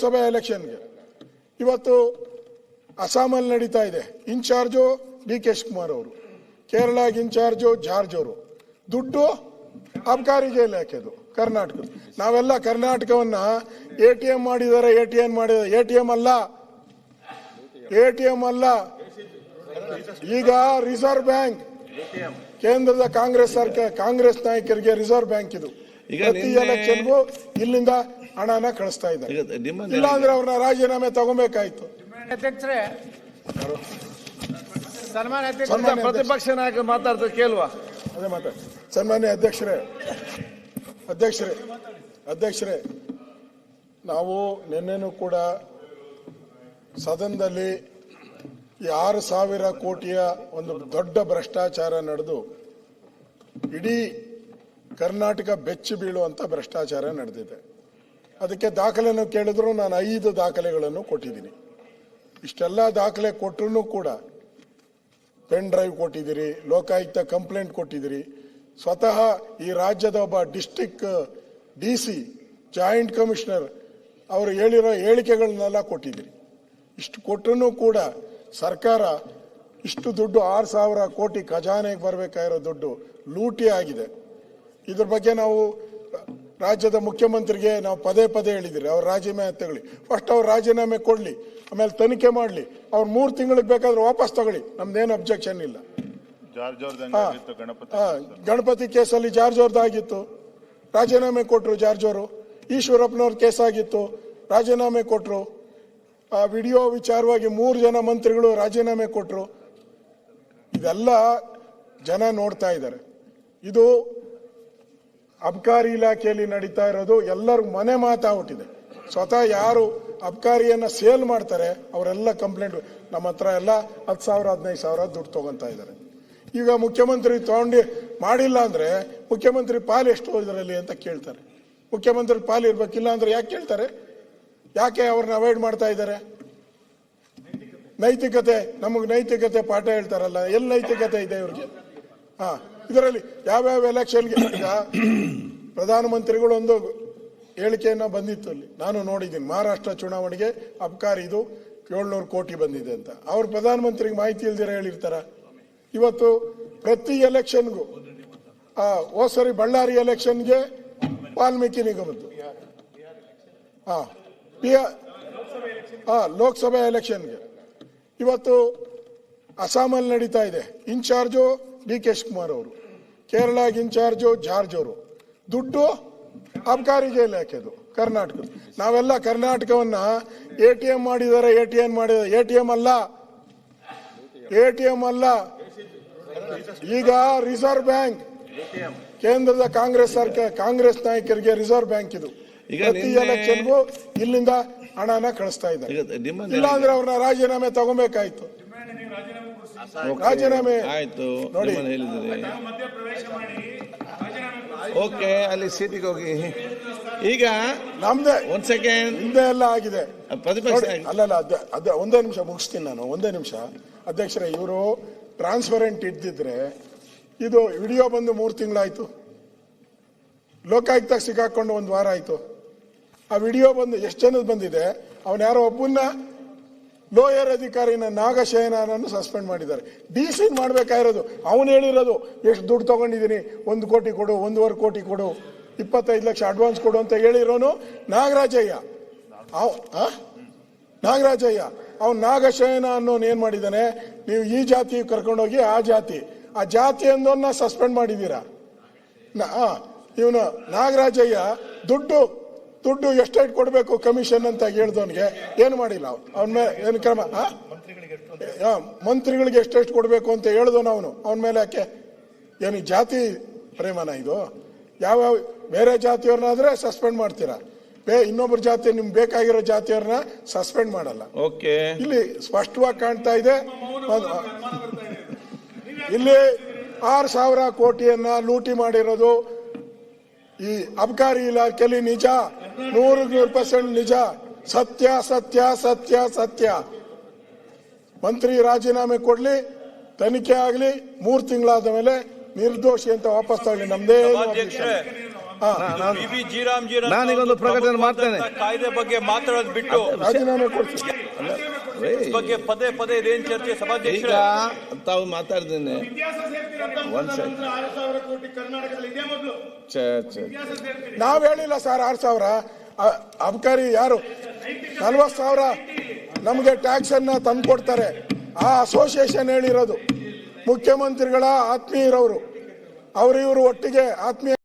ಲೋಕಸಭೆ ಎಲೆಕ್ಷನ್ಗೆ ಇವತ್ತು ಅಸ್ಸಾಮಲ್ಲಿ ನಡೀತಾ ಇದೆ. ಇನ್ಚಾರ್ಜು DK ಶಿವಕುಮಾರ್ ಅವರು, ಕೇರಳಗೆ ಇನ್ಚಾರ್ಜು ಜಾರ್ಜ್ ಅವರು. ದುಡ್ಡು ಅಬಕಾರಿಗೆ ಇಲಾಖೆದು ಕರ್ನಾಟಕ. ನಾವೆಲ್ಲ ಕರ್ನಾಟಕವನ್ನ ATM ಮಾಡಿದ್ದಾರೆ. ATM ಅಲ್ಲ, ಈಗ ರಿಸರ್ವ್ ಬ್ಯಾಂಕ್. ಕೇಂದ್ರದ ಕಾಂಗ್ರೆಸ್ ನಾಯಕರಿಗೆ ರಿಸರ್ವ್ ಬ್ಯಾಂಕ್ ಇದು. ಪ್ರತಿ ಎಲೆಕ್ಷನ್ಗೂ ಇಲ್ಲಿಂದ ಹಣನ ಕಳಿಸ್ತಾ ಇದ್ದಾರೆ. ಇಲ್ಲ ಅಂದ್ರೆ ಅವ್ರನ್ನ ರಾಜೀನಾಮೆ ತಗೋಬೇಕಾಯ್ತು. ಪ್ರತಿಪಕ್ಷ ನಾಯಕ ಮಾತಾಡ್ತಾರೆ ಕೇಳುವ. ಅದೇ ಮಾತಾಡ. ಸನ್ಮಾನ್ಯ ಅಧ್ಯಕ್ಷರೇ, ನಾವು ನಿನ್ನೆನೂ ಕೂಡ ಸದನದಲ್ಲಿ 6,000 ಕೋಟಿಯ ಒಂದು ದೊಡ್ಡ ಭ್ರಷ್ಟಾಚಾರ ನಡೆದು ಇಡೀ ಕರ್ನಾಟಕ ಬೆಚ್ಚಿ ಬೀಳುವಂತ ಭ್ರಷ್ಟಾಚಾರ ನಡೆದಿದೆ. ಅದಕ್ಕೆ ದಾಖಲೆಯನ್ನು ಕೇಳಿದ್ರು ನಾನು 5 ದಾಖಲೆಗಳನ್ನು ಕೊಟ್ಟಿದ್ದೀನಿ. ಇಷ್ಟೆಲ್ಲ ದಾಖಲೆ ಕೊಟ್ಟರು ಕೂಡ ಪೆನ್ ಡ್ರೈವ್ ಕೊಟ್ಟಿದ್ದೀರಿ, ಲೋಕಾಯುಕ್ತ ಕಂಪ್ಲೇಂಟ್ ಕೊಟ್ಟಿದ್ದೀರಿ, ಸ್ವತಃ ಈ ರಾಜ್ಯದ ಒಬ್ಬ ಡಿಸ್ಟ್ರಿಕ್ಟ್ DC ಜಾಯಿಂಟ್ ಕಮಿಷನರ್ ಅವರು ಹೇಳಿರೋ ಹೇಳಿಕೆಗಳನ್ನೆಲ್ಲ ಕೊಟ್ಟಿದ್ದೀರಿ. ಇಷ್ಟು ಕೊಟ್ಟರು ಕೂಡ ಸರ್ಕಾರ ಇಷ್ಟು ದುಡ್ಡು 6,000 ಕೋಟಿ ಖಜಾನೆಗೆ ಬರಬೇಕಾಗಿರೋ ದುಡ್ಡು ಲೂಟಿ ಆಗಿದೆ. ಇದ್ರ ಬಗ್ಗೆ ನಾವು ರಾಜ್ಯದ ಮುಖ್ಯಮಂತ್ರಿಗೆ ನಾವು ಪದೇ ಹೇಳಿದಿರಿ, ಅವ್ರು ರಾಜೀನಾಮೆ ತಗೊಳ್ಳಿ. ಫಸ್ಟ್ ಅವ್ರು ರಾಜೀನಾಮೆ ಕೊಡ್ಲಿ, ಆಮೇಲೆ ತನಿಖೆ ಮಾಡ್ಲಿ. ಅವ್ರು 3 ತಿಂಗಳಿಗೆ ಬೇಕಾದ್ರೆ ವಾಪಸ್ ತಗೊಳ್ಳಿ, ನಮ್ದೇನು ಅಬ್ಜೆಕ್ಷನ್ ಇಲ್ಲ. ಗಣಪತಿ ಕೇಸಲ್ಲಿ ಜಾರ್ಜ್ ಅವ್ರದ್ದಾಗಿತ್ತು, ರಾಜೀನಾಮೆ ಕೊಟ್ರು. ಜಾರ್ಜ್ ಅವರು ಈಶ್ವರಪ್ಪನವ್ರ ಕೇಸ್ ಆಗಿತ್ತು, ರಾಜೀನಾಮೆ ಕೊಟ್ರು. ಆ ವಿಡಿಯೋ ವಿಚಾರವಾಗಿ 3 ಜನ ಮಂತ್ರಿಗಳು ರಾಜೀನಾಮೆ ಕೊಟ್ರು. ಇದೆಲ್ಲ ಜನ ನೋಡ್ತಾ ಇದ್ದಾರೆ. ಇದು ಅಬಕಾರಿ ಇಲಾಖೆಯಲ್ಲಿ ನಡೀತಾ ಇರೋದು ಎಲ್ಲರೂ ಮನೆ ಮಾತಾಗ್ಬಿಟ್ಟಿದೆ. ಸ್ವತಃ ಯಾರು ಅಬಕಾರಿಯನ್ನ ಸೇಲ್ ಮಾಡ್ತಾರೆ ಅವರೆಲ್ಲ ಕಂಪ್ಲೇಂಟ್ ನಮ್ಮ ಹತ್ರ ಎಲ್ಲ 10,000 15,000 ದುಡ್ಡು ತಗೊಂತಾ ಇದ್ದಾರೆ. ಈಗ ಮುಖ್ಯಮಂತ್ರಿ ತಗೊಂಡು ಮಾಡಿಲ್ಲ ಅಂದ್ರೆ ಮುಖ್ಯಮಂತ್ರಿ ಪಾಲು ಎಷ್ಟು ಇದರಲ್ಲಿ ಅಂತ ಕೇಳ್ತಾರೆ. ಮುಖ್ಯಮಂತ್ರಿ ಪಾಲು ಇರ್ಬೇಕಿಲ್ಲ ಅಂದ್ರೆ ಯಾಕೆ ಕೇಳ್ತಾರೆ? ಯಾಕೆ ಅವ್ರನ್ನ ಅವಾಯ್ಡ್ ಮಾಡ್ತಾ ಇದ್ದಾರೆ? ನೈತಿಕತೆ ಪಾಠ ಹೇಳ್ತಾರಲ್ಲ, ಎಲ್ಲಿ ನೈತಿಕತೆ ಇದೆ ಇವ್ರಿಗೆ? ಇದರಲ್ಲಿ ಯಾವ್ಯಾವ ಎಲೆಕ್ಷನ್ಗೆ ಈಗ ಪ್ರಧಾನಮಂತ್ರಿಗಳು ಒಂದು ಹೇಳಿಕೆಯನ್ನ ಬಂದಿತ್ತು, ಅಲ್ಲಿ ನಾನು ನೋಡಿದ್ದೀನಿ. ಮಹಾರಾಷ್ಟ್ರ ಚುನಾವಣೆಗೆ ಅಬಕಾರಿದು 700 ಕೋಟಿ ಬಂದಿದೆ ಅಂತ. ಅವ್ರು ಪ್ರಧಾನಮಂತ್ರಿಗೆ ಮಾಹಿತಿ ಇಲ್ದಿರ ಹೇಳಿರ್ತಾರ? ಇವತ್ತು ಪ್ರತಿ ಎಲೆಕ್ಷನ್ಗೂ ಹೋದ್ಸರಿ ಬಳ್ಳಾರಿ ಎಲೆಕ್ಷನ್ಗೆ ವಾಲ್ಮೀಕಿ ನಿಗಮದ್ದು, ಲೋಕಸಭೆ ಎಲೆಕ್ಷನ್ಗೆ ಇವತ್ತು ಅಸ್ಸಾಮಲ್ಲಿ ನಡೀತಾ ಇದೆ. ಇನ್ಚಾರ್ಜು DK ಶಿವಕುಮಾರ್ ಅವರು, ಕೇರಳಗೆ ಇನ್ಚಾರ್ಜು ಜಾರ್ಜ್ ಅವರು. ದುಡ್ಡು ಅಬಕಾರಿಗೆ ಇಲಾಖೆದು ಕರ್ನಾಟಕ. ನಾವೆಲ್ಲ ಕರ್ನಾಟಕವನ್ನ ATM ಮಾಡಿದ್ದಾರೆ. ATM ಅಲ್ಲ, ಈಗ ರಿಸರ್ವ್ ಬ್ಯಾಂಕ್. ಕೇಂದ್ರದ ಕಾಂಗ್ರೆಸ್ ನಾಯಕರಿಗೆ ರಿಸರ್ವ್ ಬ್ಯಾಂಕ್ ಇದು. ಪ್ರತಿ ಎಲೆಕ್ಷನ್ಗೂ ಇಲ್ಲಿಂದ ಹಣನ ಕಳಿಸ್ತಾ ಇದ್ದಾರೆ. ಇಲ್ಲ ಅಂದ್ರೆ ಅವ್ರನ್ನ ರಾಜೀನಾಮೆ ತಗೋಬೇಕಾಯ್ತು. ರಾಜೀನಾಮೆ ಆಯ್ತು ನೋಡಿ ಓಕೆ, ಅಲ್ಲಿ ಸೀಟಿಗೆ ಹೋಗಿ. ಈಗ ನಮ್ದೇ ಒಂದ್ ಸೆಕೆಂಡ್ ಹಿಂದೆ ಎಲ್ಲ ಆಗಿದೆ. ಅಲ್ಲ ಒಂದೇ ನಿಮಿಷ ಮುಗಿಸ್ತೀನಿ ನಾನು. ಒಂದೇ ನಿಮಿಷ ಅಧ್ಯಕ್ಷರೇ, ಇವರು ಟ್ರಾನ್ಸ್ಪರೆಂಟ್ ಇದ್ದಿದ್ರೆ ಇದು ವಿಡಿಯೋ ಬಂದು 3 ತಿಂಗಳಾಯ್ತು. ಲೋಕಾಯುಕ್ತ ಸಿಕ್ಕಾಕೊಂಡು 1 ವಾರ ಆಯ್ತು. ಆ ವಿಡಿಯೋ ಬಂದು ಎಷ್ಟು ಜನದ ಬಂದಿದೆ? ಅವನ ಯಾರೋ ಒಬ್ಬನ್ನ ಲೋಯರ್ ಅಧಿಕಾರಿನ ನಾಗಶಯನನ್ನು ಸಸ್ಪೆಂಡ್ ಮಾಡಿದ್ದಾರೆ. DC ಮಾಡ್ಬೇಕಾಗಿರೋದು ಅವನು ಹೇಳಿರೋದು ಎಷ್ಟು ದುಡ್ಡು ತಗೊಂಡಿದ್ದೀನಿ, 1 ಕೋಟಿ ಕೊಡು, 1.5 ಕೋಟಿ ಕೊಡು, 25 ಲಕ್ಷ ಅಡ್ವಾನ್ಸ್ ಕೊಡು ಅಂತ ಹೇಳಿರೋನು ನಾಗರಾಜಯ್ಯ. ಅವನು ನಾಗಶಯನ ಅನ್ನೋನು ಏನ್ ಮಾಡಿದ್ದಾನೆ? ನೀವು ಈ ಜಾತಿ ಕರ್ಕೊಂಡೋಗಿ ಆ ಜಾತಿ ಅಂದೋನ್ನ ಸಸ್ಪೆಂಡ್ ಮಾಡಿದ್ದೀರಾ. ಇವನು ನಾಗರಾಜಯ್ಯ ದುಡ್ಡು ಎಷ್ಟೆಷ್ಟು ಕೊಡಬೇಕು ಕಮಿಷನ್ ಅಂತ ಹೇಳ್ದವನಿಗೆ ಏನು ಮಾಡಿಲ್ಲ. ಅವನ ಮೇಲೆ ಏನು ಕ್ರಮ? ಮಂತ್ರಿಗಳಿಗೆ ಎಷ್ಟೆಷ್ಟು ಕೊಡಬೇಕು ಅಂತ ಹೇಳ್ದವನು ಅವನ ಮೇಲೆ ಯಾಕೆ? ಏನು ಜಾತಿ ಪ್ರೇಮನ ಇದು? ಯಾವ್ಯಾವ ಬೇರೆ ಜಾತಿಯವ್ರನ್ನಾದ್ರೆ ಸಸ್ಪೆಂಡ್ ಮಾಡ್ತೀರಾ, ಇನ್ನೊಬ್ಬರ ಜಾತಿ ನಿಮ್ಗೆ ಬೇಕಾಗಿರೋ ಜಾತಿಯವ್ರನ್ನ ಸಸ್ಪೆಂಡ್ ಮಾಡಲ್ಲ. ಓಕೆ, ಇಲ್ಲಿ ಸ್ಪಷ್ಟವಾಗಿ ಕಾಣ್ತಾ ಇದೆ. ಇಲ್ಲಿ 6,000 ಕೋಟಿಯನ್ನ ಲೂಟಿ ಮಾಡಿರೋದು ಈ ಅಬಕಾರಿ ಇಲಾಖೆಯಲ್ಲಿ ನಿಜ, 100% ನಿಜ. ಸತ್ಯ. ಮಂತ್ರಿ ರಾಜೀನಾಮೆ ಕೊಡ್ಲಿ, ತನಿಖೆ ಆಗ್ಲಿ, 3 ತಿಂಗಳಾದ ಮೇಲೆ ನಿರ್ದೋಷಿ ಅಂತ ವಾಪಸ್ ತಗೊಳ್ಳಿ. ನಮ್ದೇ ವಿ ಜೀರಾಮ್ಜಿರನ್ನ ನಾನೀಗೊಂದು ಪ್ರಕಟಣೆ ಮಾಡ್ತೇನೆ. ಕಾಯ್ದೆ ಬಗ್ಗೆ ಮಾತಾಡೋದು ಬಿಟ್ಟು ರಾಜೀನಾಮೆ ಕೊಡ್ತೀನಿ. ಇದ್ರ ಬಗ್ಗೆ ಪದೇ ಪದೇ ಇದೇನ್ ಚರ್ಚೆ ಈಗ ಸಭಾಧ್ಯಕ್ಷರೇ? ತಾವು ಮಾತಾಡ್ದೇನೆ ಒಂದ್ ಸೆಕೆಂಡ್. ನಾವ್ ಹೇಳಿಲ್ಲ ಸರ್ 6,000 ಅಬಕಾರಿ ಯಾರು 40,000 ನಮಗೆ ಟ್ಯಾಕ್ಸ್ ಅನ್ನ ತಂದ್ಕೊಡ್ತಾರೆ. ಆ ಅಸೋಸಿಯೇಷನ್ ಹೇಳಿರೋದು, ಮುಖ್ಯಮಂತ್ರಿಗಳ ಆತ್ಮೀಯರವರು, ಅವರು ಇವರು ಒಟ್ಟಿಗೆ ಆತ್ಮೀಯ